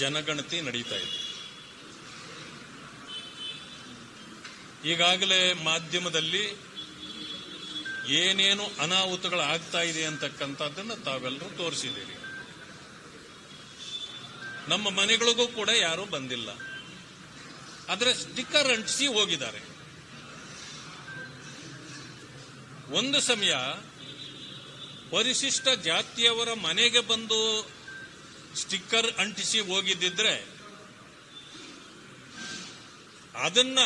ಜನಗಣತಿ ನಡೀತಾ ಇದೆ. ಈಗಾಗಲೇ ಮಾಧ್ಯಮದಲ್ಲಿ ಏನೇನು ಅನಾಹುತಗಳಾಗ್ತಾ ಇದೆ ಅಂತಕ್ಕಂಥದ್ದನ್ನು ತಾವೆಲ್ಲರೂ ತೋರಿಸಿದ್ದೀರಿ. ನಮ್ಮ ಮನೆಗಳಿಗೂ ಕೂಡ ಯಾರೂ ಬಂದಿಲ್ಲ, ಆದರೆ ಸ್ಟಿಕ್ಕರ್ ಅಂಟಿಸಿ ಹೋಗಿದ್ದಾರೆ. ಒಂದು ಸಮಯ ಪರಿಶಿಷ್ಟ ಜಾತಿಯವರ ಮನೆಗೆ ಬಂದು ಸ್ಟಿಕ್ಕರ್ ಅಂಟಿಸಿ ಹೋಗಿದ್ದಿದ್ರೆ ಅದನ್ನ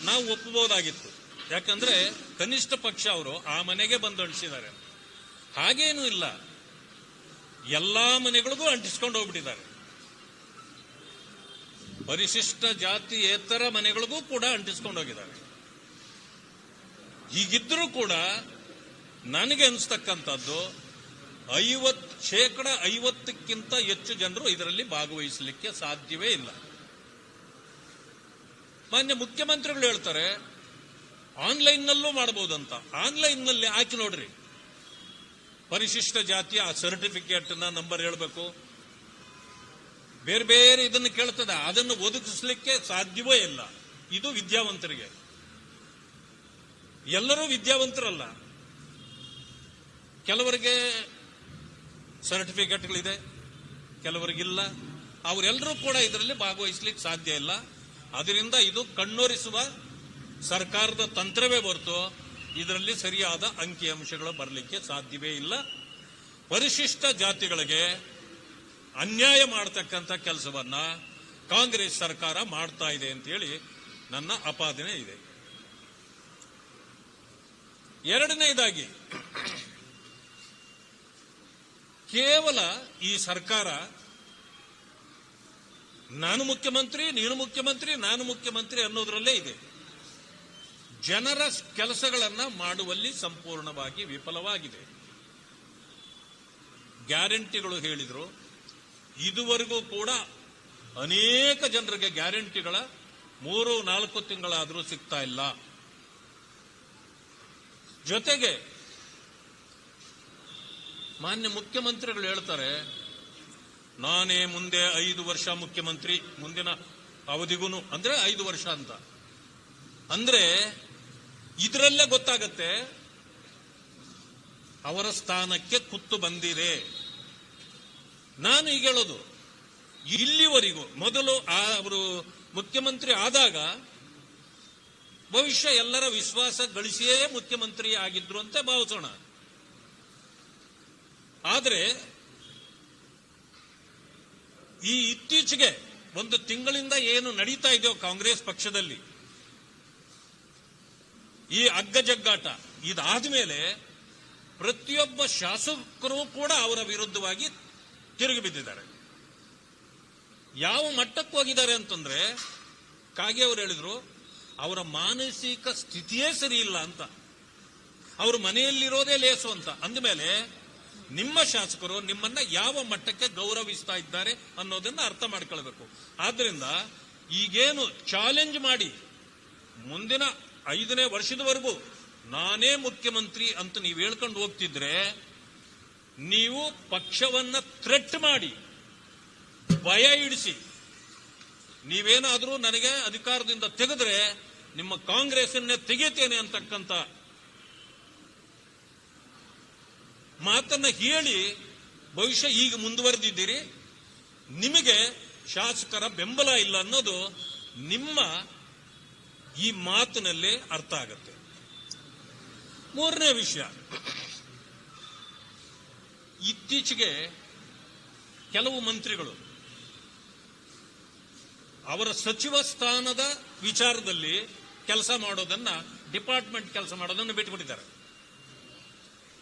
ನಾವು ಒಪ್ಪಬಹುದಾಗಿತ್ತು. ಯಾಕಂದ್ರೆ ಕನಿಷ್ಠ ಪಕ್ಷ ಅವರು ಆ ಮನೆಗೆ ಬಂದು ಅಂಟಿಸಿದ್ದಾರೆ. ಹಾಗೇನೂ ಇಲ್ಲ, ಎಲ್ಲಾ ಮನೆಗಳಿಗೂ ಅಂಟಿಸ್ಕೊಂಡು ಹೋಗ್ಬಿಟ್ಟಿದ್ದಾರೆ. ಪರಿಶಿಷ್ಟ ಜಾತಿಯೇತರ ಮನೆಗಳಿಗೂ ಕೂಡ ಅಂಟಿಸ್ಕೊಂಡು ಹೋಗಿದ್ದಾರೆ. ಹೀಗಿದ್ರೂ ಕೂಡ ನನಗೆ ಅನಿಸ್ತಕ್ಕಂಥದ್ದು 50% ಹೆಚ್ಚು ಜನರು ಇದರಲ್ಲಿ ಭಾಗವಹಿಸಲಿಕ್ಕೆ ಸಾಧ್ಯವೇ ಇಲ್ಲ. ಮಾನ್ಯ ಮುಖ್ಯಮಂತ್ರಿಗಳು ಹೇಳ್ತಾರೆ ಆನ್ಲೈನ್ನಲ್ಲೂ ಮಾಡಬಹುದಂತ. ಆನ್ಲೈನ್ನಲ್ಲಿ ಹಾಕಿ ನೋಡ್ರಿ, ಪರಿಶಿಷ್ಟ ಜಾತಿಯ ಸರ್ಟಿಫಿಕೇಟ್ ನಂಬರ್ ಹೇಳಬೇಕು, ಬೇರೆ ಬೇರೆ ಇದನ್ನು ಕೇಳ್ತದೆ, ಅದನ್ನು ಒದಗಿಸಲಿಕ್ಕೆ ಸಾಧ್ಯವೇ ಇಲ್ಲ. ಇದು ವಿದ್ಯಾವಂತರಿಗೆ. ಎಲ್ಲರೂ ವಿದ್ಯಾವಂತರಲ್ಲ, ಕೆಲವರಿಗೆ ಸರ್ಟಿಫಿಕೇಟ್ಗಳಿದೆ, ಕೆಲವರಿಗಿಲ್ಲ. ಅವರೆಲ್ಲರೂ ಕೂಡ ಇದರಲ್ಲಿ ಭಾಗವಹಿಸಲಿಕ್ಕೆ ಸಾಧ್ಯ ಇಲ್ಲ. ಅದರಿಂದ ಇದು ಕಣ್ಣೊರೆಸುವ ಸರ್ಕಾರದ ತಂತ್ರವೇ ಹೊರತು ಇದರಲ್ಲಿ ಸರಿಯಾದ ಅಂಕಿಅಂಶಗಳು ಬರಲಿಕ್ಕೆ ಸಾಧ್ಯವೇ ಇಲ್ಲ. ಪರಿಶಿಷ್ಟ ಜಾತಿಗಳಿಗೆ ಅನ್ಯಾಯ ಮಾಡತಕ್ಕಂಥ ಕೆಲಸವನ್ನ ಕಾಂಗ್ರೆಸ್ ಸರ್ಕಾರ ಮಾಡ್ತಾ ಇದೆ ಅಂತ ಹೇಳಿ ನನ್ನ ಆಪಾದನೆ ಇದೆ. ಎರಡನೇದಾಗಿ, ಕೇವಲ ಈ ಸರ್ಕಾರ ನಾನು ಮುಖ್ಯಮಂತ್ರಿ, ನೀನು ಮುಖ್ಯಮಂತ್ರಿ, ನಾನು ಮುಖ್ಯಮಂತ್ರಿ ಅನ್ನೋದ್ರಲ್ಲೇ ಇದೆ. ಜನರ ಕೆಲಸಗಳನ್ನ ಮಾಡುವಲ್ಲಿ ಸಂಪೂರ್ಣವಾಗಿ ವಿಫಲವಾಗಿದೆ. ಗ್ಯಾರಂಟಿಗಳು ಹೇಳಿದ್ರು, ಇದುವರೆಗೂ ಕೂಡ ಅನೇಕ ಜನರಿಗೆ ಗ್ಯಾರಂಟಿಗಳ 3-4 ತಿಂಗಳಾದರೂ ಸಿಗ್ತಾ ಇಲ್ಲ. ಜೊತೆಗೆ ಮಾನ್ಯ ಮುಖ್ಯಮಂತ್ರಿಗಳು ಹೇಳ್ತಾರೆ ನಾನೇ ಮುಂದೆ 5 ವರ್ಷ ಮುಖ್ಯಮಂತ್ರಿ, ಮುಂದಿನ ಅವಧಿಗೂ ಅಂದ್ರೆ 5 ವರ್ಷ ಅಂತ. ಅಂದ್ರೆ ಇದರಲ್ಲೇ ಗೊತ್ತಾಗತ್ತೆ ಅವರ ಸ್ಥಾನಕ್ಕೆ ಕುತ್ತು ಬಂದಿದೆ. ನಾನು ಈಗ ಹೇಳೋದು, ಇಲ್ಲಿವರೆಗೂ ಮೊದಲು ಅವರು ಮುಖ್ಯಮಂತ್ರಿ ಆದಾಗ ಭವಿಷ್ಯ ಎಲ್ಲರ ವಿಶ್ವಾಸ ಗಳಿಸಿಯೇ ಮುಖ್ಯಮಂತ್ರಿ ಆಗಿದ್ರು ಅಂತ ಭಾವಿಸೋಣ. ಆದರೆ ಈ ಇತ್ತೀಚೆಗೆ 1 ತಿಂಗಳಿಂದ ಏನು ನಡೀತಾ ಇದೆಯೋ ಕಾಂಗ್ರೆಸ್ ಪಕ್ಷದಲ್ಲಿ ಈ ಅಗ್ಗಜಗ್ಗಾಟ, ಇದಾದ ಮೇಲೆ ಪ್ರತಿಯೊಬ್ಬ ಶಾಸಕರು ಕೂಡ ಅವರ ವಿರುದ್ಧವಾಗಿ ತಿರುಗಿ ಬಿದ್ದಿದ್ದಾರೆ. ಯಾವ ಮಟ್ಟಕ್ಕೆ ಹೋಗಿದ್ದಾರೆ ಅಂತಂದ್ರೆ, ಕಾಗೆ ಅವರು ಹೇಳಿದ್ರು ಅವರ ಮಾನಸಿಕ ಸ್ಥಿತಿಯೇ ಸರಿ ಇಲ್ಲ ಅಂತ. ಅವರು ಮನೆಯಲ್ಲಿರೋದೇ ಲೇಸು ಅಂತ ಅಂದಮೇಲೆ ನಿಮ್ಮ ಶಾಸಕರು ನಿಮ್ಮನ್ನ ಯಾವ ಮಟ್ಟಕ್ಕೆ ಗೌರವಿಸ್ತಾ ಇದ್ದಾರೆ ಅನ್ನೋದನ್ನ ಅರ್ಥ ಮಾಡ್ಕೊಳ್ಬೇಕು. ಆದ್ರಿಂದ ಈಗೇನು ಚಾಲೆಂಜ್ ಮಾಡಿ ಮುಂದಿನ 5ನೇ ವರ್ಷದವರೆಗೂ ನಾನೇ ಮುಖ್ಯಮಂತ್ರಿ ಅಂತ ನೀವು ಹೇಳ್ಕೊಂಡು ಹೋಗ್ತಿದ್ರೆ, ನೀವು ಪಕ್ಷವನ್ನ ಥ್ರೆಟ್ ಮಾಡಿ ಭಯ ಇಡಿಸಿ ನೀವೇನಾದ್ರೂ ನನಗೆ ಅಧಿಕಾರದಿಂದ ತೆಗೆದ್ರೆ ನಿಮ್ಮ ಕಾಂಗ್ರೆಸ್ಸನ್ನೇ ತೆಗೆಯುತ್ತೇನೆ ಅಂತಕ್ಕಂಥ ಮಾತನ್ನ ಹೇಳಿ ಭವಿಷ್ಯ ಈಗ ಮುಂದುವರೆದಿದ್ದೀರಿ. ನಿಮಗೆ ಶಾಸಕರ ಬೆಂಬಲ ಇಲ್ಲ ಅನ್ನೋದು ನಿಮ್ಮ ಈ ಮಾತಿನಲ್ಲಿ ಅರ್ಥ ಆಗುತ್ತೆ. 3ನೇ ವಿಷಯ, ಇತ್ತೀಚೆಗೆ ಕೆಲವು ಮಂತ್ರಿಗಳು ಅವರ ಸಚಿವ ಸ್ಥಾನದ ವಿಚಾರದಲ್ಲಿ ಕೆಲಸ ಮಾಡೋದನ್ನ, ಡಿಪಾರ್ಟ್ಮೆಂಟ್ ಕೆಲಸ ಮಾಡೋದನ್ನು ಬಿಟ್ಟುಬಿಟ್ಟಿದ್ದಾರೆ.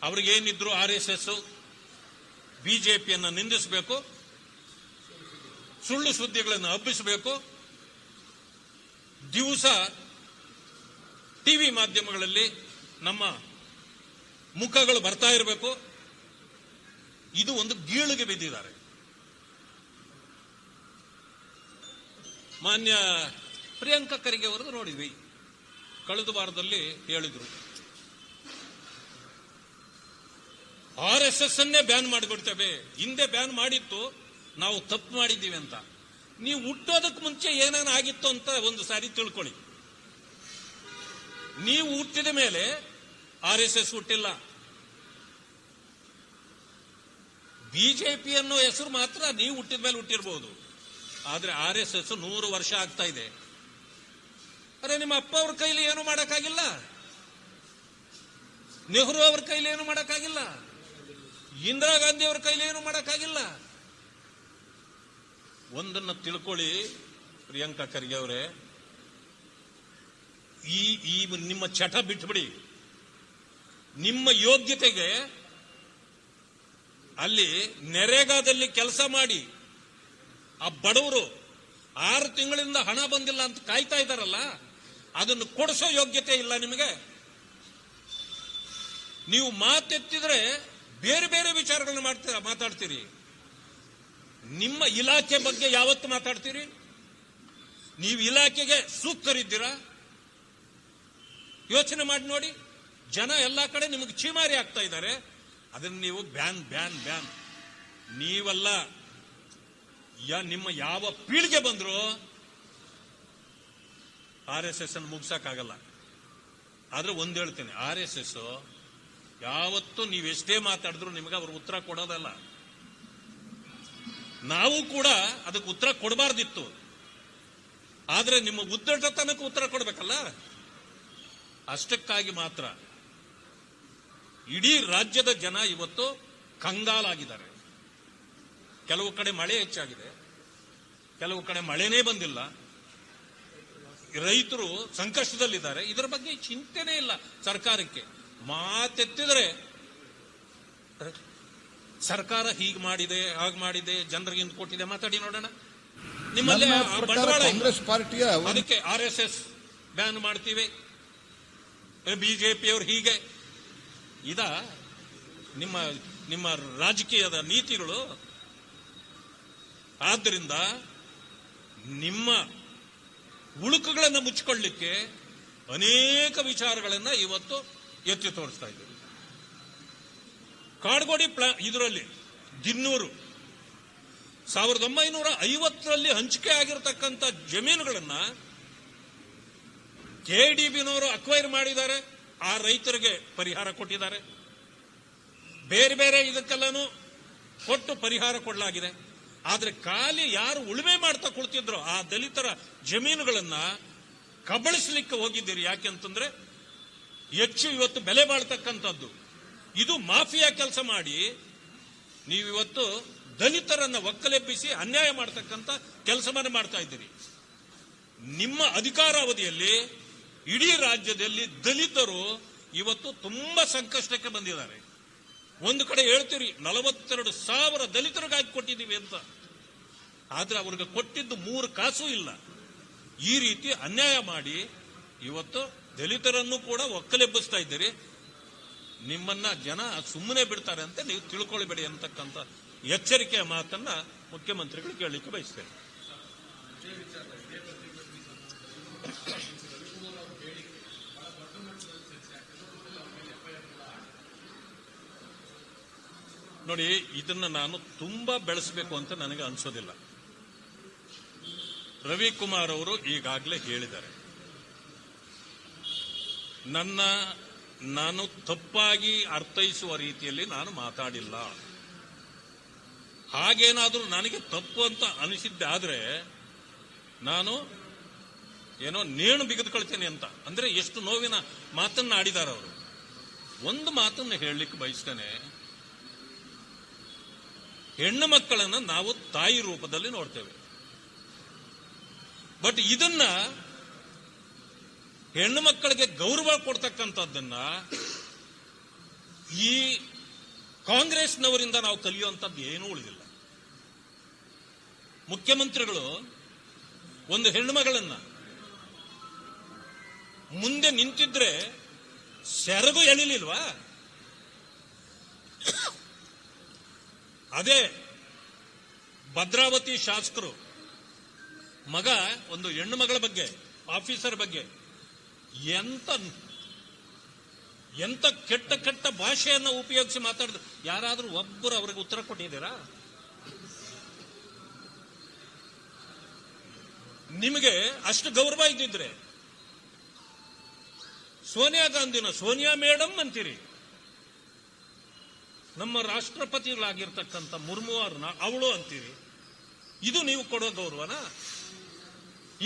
ಅವ್ರಿಗೇನಿದ್ರು RSS, ಬಿಜೆಪಿಯನ್ನು ನಿಂದಿಸಬೇಕು, ಸುಳ್ಳು ಸುದ್ದಿಗಳನ್ನು ಹಬ್ಬಿಸಬೇಕು, ದಿವಸ ಟಿವಿ ಮಾಧ್ಯಮಗಳಲ್ಲಿ ನಮ್ಮ ಮುಖಗಳು ಬರ್ತಾ ಇರಬೇಕು. ಇದು ಒಂದು ಗೀಳಿಗೆ ಬಿದ್ದಿದ್ದಾರೆ. ಮಾನ್ಯ ಪ್ರಿಯಾಂಕಾ ಖರ್ಗೆ ಅವರದ್ದು ನೋಡಿದ್ವಿ, ಕಳೆದ ವಾರದಲ್ಲಿ ಹೇಳಿದ್ರು RSS ಅನ್ನೇ ಬ್ಯಾನ್ ಮಾಡಿಬಿಡ್ತೇವೆ, ಹಿಂದೆ ಬ್ಯಾನ್ ಮಾಡಿತ್ತು, ನಾವು ತಪ್ಪು ಮಾಡಿದ್ದೀವಿ ಅಂತ. ನೀವು ಹುಟ್ಟೋದಕ್ಕೆ ಮುಂಚೆ ಏನೇನು ಆಗಿತ್ತು ಅಂತ ಒಂದು ಸಾರಿ ತಿಳ್ಕೊಳ್ಳಿ. ನೀವು ಹುಟ್ಟಿದ ಮೇಲೆ RSS ಹುಟ್ಟಿಲ್ಲ. ಬಿಜೆಪಿ ಅನ್ನೋ ಹೆಸರು ಮಾತ್ರ ನೀವು ಹುಟ್ಟಿದ ಮೇಲೆ ಹುಟ್ಟಿರಬಹುದು, ಆದ್ರೆ RSS 100 ವರ್ಷ ಆಗ್ತಾ ಇದೆ. ಅರೆ, ನಿಮ್ಮ ಅಪ್ಪ ಅವ್ರ ಕೈಲಿ ಏನು ಮಾಡಕ್ಕಾಗಿಲ್ಲ, ನೆಹರು ಅವ್ರ ಕೈಲಿ ಏನು ಮಾಡಕ್ಕಾಗಿಲ್ಲ, ಇಂದಿರಾ ಗಾಂಧಿ ಅವ್ರ ಕೈಲಿ ಏನು ಮಾಡಕ್ಕಾಗಿಲ್ಲ. ಒಂದನ್ನು ತಿಳ್ಕೊಳ್ಳಿ ಪ್ರಿಯಾಂಕಾ ಖರ್ಗೆ ಅವರೇ, ಈ ನಿಮ್ಮ ಚಟ ಬಿಟ್ಬಿಡಿ. ನಿಮ್ಮ ಯೋಗ್ಯತೆಗೆ ಅಲ್ಲಿ ನರೇಗಾದಲ್ಲಿ ಕೆಲಸ ಮಾಡಿ ಆ ಬಡವರು 6 ತಿಂಗಳಿಂದ ಹಣ ಬಂದಿಲ್ಲ ಅಂತ ಕಾಯ್ತಾ ಇದ್ದಾರಲ್ಲ, ಅದನ್ನು ಕೊಡಿಸೋ ಯೋಗ್ಯತೆ ಇಲ್ಲ ನಿಮಗೆ. ನೀವು ಮಾತೆತ್ತಿದ್ರೆ ಬೇರೆ ಬೇರೆ ವಿಚಾರಗಳನ್ನ ಮಾತಾಡ್ತೀರಿ. ನಿಮ್ಮ ಇಲಾಖೆ ಬಗ್ಗೆ ಯಾವತ್ತು ಮಾತಾಡ್ತೀರಿ? ನೀವು ಇಲಾಖೆಗೆ ಸೂಕ್ತರಿದ್ದೀರಾ? ಯೋಚನೆ ಮಾಡಿ ನೋಡಿ. ಜನ ಎಲ್ಲಾ ಕಡೆ ನಿಮಗೆ ಚೀಮಾರಿ ಆಗ್ತಾ ಇದ್ದಾರೆ. ಅದನ್ನು ನೀವು ಬ್ಯಾನ್ ಬ್ಯಾನ್ ಬ್ಯಾನ್ ನೀವಲ್ಲ, ನಿಮ್ಮ ಯಾವ ಪೀಳಿಗೆ ಬಂದ್ರು RSS ಅನ್ನು ಮುಗಿಸಕ್ಕಾಗಲ್ಲ. ಆದ್ರೆ ಒಂದ್ ಹೇಳ್ತೇನೆ, RSS ಯಾವತ್ತೂ ನೀವೆಷ್ಟೇ ಮಾತಾಡಿದ್ರು ನಿಮಗೆ ಅವ್ರು ಉತ್ತರ ಕೊಡೋದಲ್ಲ. ನಾವು ಕೂಡ ಅದಕ್ಕೆ ಉತ್ತರ ಕೊಡಬಾರ್ದಿತ್ತು, ಆದ್ರೆ ನಿಮ್ಮ ಉದ್ದಟತನಕ್ಕೆ ಉತ್ತರ ಕೊಡಬೇಕಲ್ಲ. ಅಷ್ಟಕ್ಕಾಗಿ ಮಾತ್ರ ಇಡೀ ರಾಜ್ಯದ ಜನ ಇವತ್ತು ಕಂಗಾಲಾಗಿದ್ದಾರೆ. ಕೆಲವು ಕಡೆ ಮಳೆ ಹೆಚ್ಚಾಗಿದೆ, ಕೆಲವು ಕಡೆ ಮಳೆನೇ ಬಂದಿಲ್ಲ, ರೈತರು ಸಂಕಷ್ಟದಲ್ಲಿದ್ದಾರೆ. ಇದರ ಬಗ್ಗೆ ಚಿಂತೆನೇ ಇಲ್ಲ ಸರ್ಕಾರಕ್ಕೆ. ಮಾತೆತ್ತಿದ್ರೆ ಸರ್ಕಾರ ಹೀಗೆ ಮಾಡಿದೆ, ಹಾಗೆ ಮಾಡಿದೆ, ಜನರಿಗೆ ಇಂದು ಕೊಟ್ಟಿದೆ, ಮಾತಾಡಿ ನೋಡೋಣ. ನಿಮ್ಮಲ್ಲಿ ಬಂಡವಾಳ ಕಾಂಗ್ರೆಸ್ ಪಾರ್ಟಿಯ ಅದಕ್ಕೆ RSS ಬ್ಯಾನ್ ಮಾಡ್ತೀವಿ, ಬಿಜೆಪಿಯವರು ಹೀಗೆ. ಇದ ನಿಮ್ಮ ರಾಜಕೀಯದ ನೀತಿಗಳು. ಆದ್ದರಿಂದ ನಿಮ್ಮ ಉಳುಕುಗಳನ್ನು ಮುಚ್ಚಿಕೊಳ್ಳಲಿಕ್ಕೆ ಅನೇಕ ವಿಚಾರಗಳನ್ನ ಇವತ್ತು ಎತ್ತಿ ತೋರಿಸ್ತಾ ಇದ್ದೀವಿ. ಕಾಡ್ಗೋಡಿ ಇದರಲ್ಲಿ ದಿನ್ನೂರು 1950ರಲ್ಲಿ ಹಂಚಿಕೆ ಆಗಿರತಕ್ಕಂಥ ಜಮೀನುಗಳನ್ನ KDBನವರು ಅಕ್ವೈರ್ ಮಾಡಿದ್ದಾರೆ. ಆ ರೈತರಿಗೆ ಪರಿಹಾರ ಕೊಟ್ಟಿದ್ದಾರೆ. ಬೇರೆ ಬೇರೆ ಇದಕ್ಕೆಲ್ಲನೂ ಕೊಟ್ಟು ಪರಿಹಾರ ಕೊಡಲಾಗಿದೆ. ಆದ್ರೆ ಖಾಲಿ ಯಾರು ಉಳುಮೆ ಮಾಡ್ತಾ ಕುಳಿತಿದ್ರು ಆ ದಲಿತರ ಜಮೀನುಗಳನ್ನ ಕಬಳಿಸಲಿಕ್ಕೆ ಹೋಗಿದ್ದೀರಿ. ಯಾಕೆಂತಂದ್ರೆ ಹೆಚ್ಚು ಇವತ್ತು ಬೆಲೆ ಬಾಳ್ತಕ್ಕಂಥದ್ದು. ಇದು ಮಾಫಿಯಾ ಕೆಲಸ ಮಾಡಿ ನೀವಿವತ್ತು ದಲಿತರನ್ನ ಒಕ್ಕಲೆಬ್ಬಿಸಿ ಅನ್ಯಾಯ ಮಾಡತಕ್ಕಂಥ ಕೆಲಸವನ್ನು ಮಾಡ್ತಾ ಇದ್ದೀರಿ. ನಿಮ್ಮ ಅಧಿಕಾರಾವಧಿಯಲ್ಲಿ ಇಡೀ ರಾಜ್ಯದಲ್ಲಿ ದಲಿತರು ಇವತ್ತು ತುಂಬಾ ಸಂಕಷ್ಟಕ್ಕೆ ಬಂದಿದ್ದಾರೆ. ಒಂದು ಕಡೆ ಹೇಳ್ತೀರಿ 42,000 ದಲಿತರಿಗಾಗಿ ಕೊಟ್ಟಿದ್ದೀವಿ ಅಂತ, ಆದ್ರೆ ಅವ್ರಿಗೆ ಕೊಟ್ಟಿದ್ದು 3 ಕಾಸು ಇಲ್ಲ. ಈ ರೀತಿ ಅನ್ಯಾಯ ಮಾಡಿ ಇವತ್ತು ದಲಿತರನ್ನು ಕೂಡ ಒಕ್ಕಲೆಬ್ಬಿಸ್ತಾ ಇದ್ದೀರಿ. ನಿಮ್ಮನ್ನ ಜನ ಸುಮ್ಮನೆ ಬಿಡ್ತಾರೆ ಅಂತ ನೀವು ತಿಳ್ಕೊಳ್ಬೇಡಿ ಅಂತಕ್ಕಂಥ ಎಚ್ಚರಿಕೆಯ ಮಾತನ್ನ ಮುಖ್ಯಮಂತ್ರಿಗಳು ಕೇಳಲಿಕ್ಕೆ ಬಯಸ್ತೇನೆ. ನೋಡಿ, ಇದನ್ನ ನಾನು ತುಂಬಾ ಬೆಳೆಸಬೇಕು ಅಂತ ನನಗೆ ಅನ್ಸೋದಿಲ್ಲ. ರವಿಕುಮಾರ್ ಅವರು ಈಗಾಗಲೇ ಹೇಳಿದ್ದಾರೆ, ನಾನು ತಪ್ಪಾಗಿ ಅರ್ಥೈಸುವ ರೀತಿಯಲ್ಲಿ ನಾನು ಮಾತಾಡಿಲ್ಲ. ಹಾಗೇನಾದ್ರೂ ನನಗೆ ತಪ್ಪು ಅಂತ ಅನಿಸಿದ್ದಾದ್ರೆ ನಾನು ಏನೋ ನೇಣು ಬಿಗಿದುಕೊಳ್ತೇನೆ ಅಂತ. ಅಂದ್ರೆ ಎಷ್ಟು ನೋವಿನ ಮಾತನ್ನ ಆಡಿದ್ದಾರೆ ಅವರು. ಒಂದು ಮಾತನ್ನ ಹೇಳಲಿಕ್ಕೆ ಬಯಸ್ತೇನೆ, ಹೆಣ್ಣು ಮಕ್ಕಳನ್ನ ನಾವು ತಾಯಿ ರೂಪದಲ್ಲಿ ನೋಡ್ತೇವೆ. ಬಟ್ ಇದನ್ನ ಹೆಣ್ಣು ಮಕ್ಕಳಿಗೆ ಗೌರವ ಕೊಡ್ತಕ್ಕಂಥದ್ದನ್ನ ಈ ಕಾಂಗ್ರೆಸ್ನವರಿಂದ ನಾವು ಕಲಿಯುವಂಥದ್ದು ಏನೂ ಉಳಿದಿಲ್ಲ. ಮುಖ್ಯಮಂತ್ರಿಗಳು ಒಂದು ಹೆಣ್ಣು ಮಗಳನ್ನ ಮುಂದೆ ನಿಂತಿದ್ರೆ ಸೆರಗು ಎಳಿಲಿಲ್ವಾ? ಅದೇ ಭದ್ರಾವತಿ ಶಾಸಕರು ಮಗ ಒಂದು ಹೆಣ್ಣು ಮಗಳ ಬಗ್ಗೆ, ಆಫೀಸರ್ ಬಗ್ಗೆ ಎಂತ ಕೆಟ್ಟ ಕೆಟ್ಟ ಭಾಷೆಯನ್ನ ಉಪಯೋಗಿಸಿ ಮಾತಾಡಿದ್ರು. ಯಾರಾದ್ರೂ ಒಬ್ಬರು ಅವ್ರಿಗೆ ಉತ್ತರ ಕೊಟ್ಟಿದ್ದೀರಾ? ನಿಮಗೆ ಅಷ್ಟು ಗೌರವ ಇದ್ದಿದ್ರೆ ಸೋನಿಯಾ ಗಾಂಧಿನ ಸೋನಿಯಾ ಮೇಡಮ್ ಅಂತೀರಿ, ನಮ್ಮ ರಾಷ್ಟ್ರಪತಿಗಳಾಗಿರ್ತಕ್ಕಂಥ ಮುರ್ಮು ಅವ್ರನ್ನ ಅವಳು ಅಂತೀರಿ. ಇದು ನೀವು ಕೊಡೋ ಗೌರವನಾ?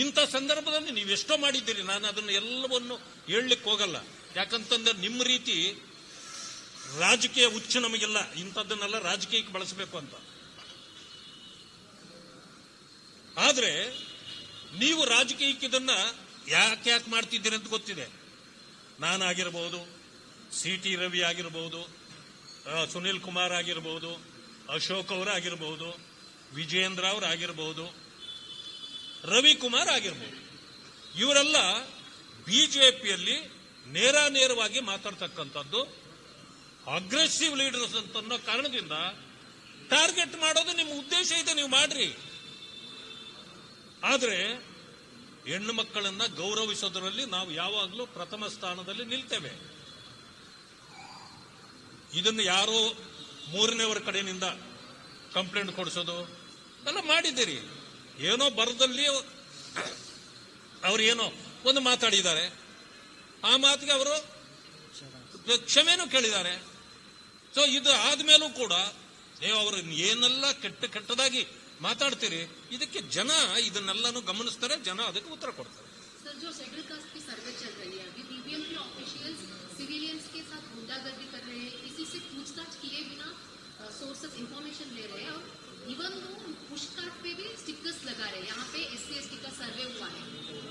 ಇಂಥ ಸಂದರ್ಭದಲ್ಲಿ ನೀವೆಷ್ಟೋ ಮಾಡಿದ್ದೀರಿ. ನಾನು ಅದನ್ನು ಎಲ್ಲವನ್ನು ಹೇಳಲಿಕ್ಕೆ ಹೋಗಲ್ಲ. ಯಾಕಂತಂದ್ರೆ ನಿಮ್ಮ ರೀತಿ ರಾಜಕೀಯ ಹುಚ್ಚು ನಮಗಿಲ್ಲ. ಇಂಥದ್ದನ್ನೆಲ್ಲ ರಾಜಕೀಯಕ್ಕೆ ಬಳಸಬೇಕು ಅಂತ. ಆದ್ರೆ ನೀವು ರಾಜಕೀಯಕ್ಕೆ ಇದನ್ನ ಯಾಕೆ ಮಾಡ್ತಿದ್ದೀರಿ ಅಂತ ಗೊತ್ತಿದೆ. ನಾನಾಗಿರ್ಬೋದು, CT ರವಿ ಆಗಿರ್ಬೋದು, ಸುನಿಲ್ ಕುಮಾರ್ ಆಗಿರ್ಬೋದು, ಅಶೋಕ್ ಅವರಾಗಿರ್ಬೋದು, ವಿಜಯೇಂದ್ರ ಅವರಾಗಿರ್ಬೋದು, ರವಿಕುಮಾರ್ ಆಗಿರ್ಬೋದು, ಇವರೆಲ್ಲ ಬಿಜೆಪಿಯಲ್ಲಿ ನೇರವಾಗಿ ಮಾತಾಡ್ತಕ್ಕಂಥದ್ದು ಅಗ್ರೆಸಿವ್ ಲೀಡರ್ಸ್ ಅಂತ ಅನ್ನೋ ಕಾರಣದಿಂದ ಟಾರ್ಗೆಟ್ ಮಾಡೋದು ನಿಮ್ಮ ಉದ್ದೇಶ ಇದೆ, ನೀವು ಮಾಡ್ರಿ. ಆದ್ರೆ ಹೆಣ್ಣು ಮಕ್ಕಳನ್ನ ಗೌರವಿಸೋದರಲ್ಲಿ ನಾವು ಯಾವಾಗಲೂ ಪ್ರಥಮ ಸ್ಥಾನದಲ್ಲಿ ನಿಲ್ತೇವೆ. ಇದನ್ನು ಯಾರೋ ಮೂರನೇವರ ಕಡೆಯಿಂದ ಕಂಪ್ಲೇಂಟ್ ಕೊಡಿಸೋದು ಎಲ್ಲ ಮಾಡಿದ್ದೀರಿ. ಏನೋ ಬರದಲ್ಲಿ ಅವ್ರು ಏನೋ ಒಂದು ಮಾತಾಡಿದ್ದಾರೆ, ಆ ಮಾತಿಗೆ ಅವರು ಕ್ಷಮೆನೂ ಕೇಳಿದ್ದಾರೆ. ಸೊ ಇದು ಆದ್ಮೇಲೂ ಕೂಡ ನೀವು ಅವರು ಏನೆಲ್ಲ ಕೆಟ್ಟದಾಗಿ ಮಾತಾಡ್ತೀರಿ, ಇದಕ್ಕೆ ಜನ ಇದನ್ನೆಲ್ಲಾನು ಗಮನಿಸ್ತಾರೆ, ಜನ ಅದಕ್ಕೆ ಉತ್ತರ ಕೊಡ್ತಾರೆ. सर, जो शेड्यूल कास्ट की सर्वे चल रही है अभी, बीबीएम के ऑफिशियल्स सिविलियंस के साथ गुंडागर्दी कर रहे हैं, किसी से पूछताछ किए बिना सोर्स ऑफ इंफॉर्मेशन ले रहे हैं, और इवन वो पुश कार्ड पे भी स्टिकर्स लगा रहे हैं. यहाँ पे SC/ST का सर्वे हुआ है,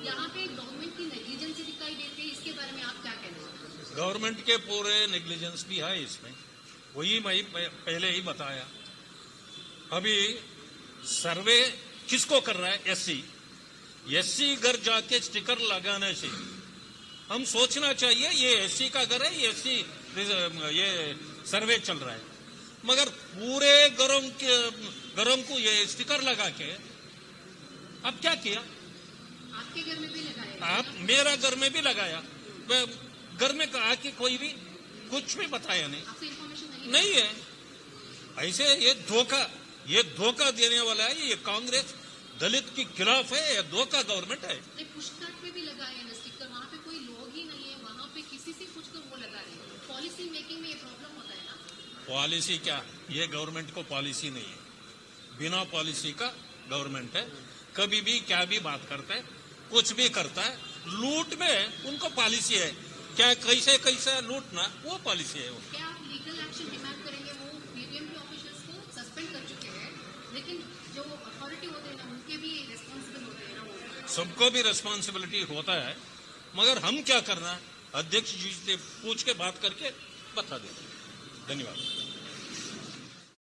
यहाँ पे गवर्नमेंट की नेग्लिजेंस दिखाई देती है. इसके बारे में आप क्या कहना चाहते हैं? गवर्नमेंट के पूरे नेग्लिजेंस भी है इसमें, वही मैं पहले ही बताया. अभी सर्वे किसको कर रहा है? SC घर जाके स्टिकर लगाने से हम सोचना चाहिए ये SC का घर है, ये सर्वे चल रहा है. मगर पूरे घरों को ये स्टिकर लगा के अब क्या किया? आपके घर में भी लगाया? आप मेरा घर में भी लगाया, घर में आके कोई भी कुछ भी बताया नहीं. आपसे इंफॉर्मेशन नहीं है. ऐसे ये धोखा देने वाला है. ये कांग्रेस दलित के खिलाफ है, ये धोखा गवर्नमेंट है. पुश कार्ड पे भी लगाए हैं स्टिकर, वहाँ पे कोई लोग ही नहीं है, वहाँ पे किसी से पूछ कर वो लगा रहे हैं. पॉलिसी मेकिंग में ये प्रॉब्लम होता है ना? पॉलिसी क्या, ये गवर्नमेंट को पॉलिसी नहीं है. बिना पॉलिसी का गवर्नमेंट है. कभी भी क्या भी बात करता है, कुछ भी करता है. लूट में उनको पॉलिसी है. क्या कैसे लूटना, वो पॉलिसी है. क्या आप लीगल एक्शन डिमांड करेंगे? वो बीबीएम के ऑफिशियल्स को सस्पेंड कर चुके हैं, लेकिन जो अथॉरिटी होते हैं ना, उनके भी रिस्पॉन्सिबल होते हैं ना वो. सबको भी रिस्पॉन्सिबिलिटी होता है, मगर हम क्या करना, अध्यक्ष जी से पूछ के बात करके बता देते. धन्यवाद.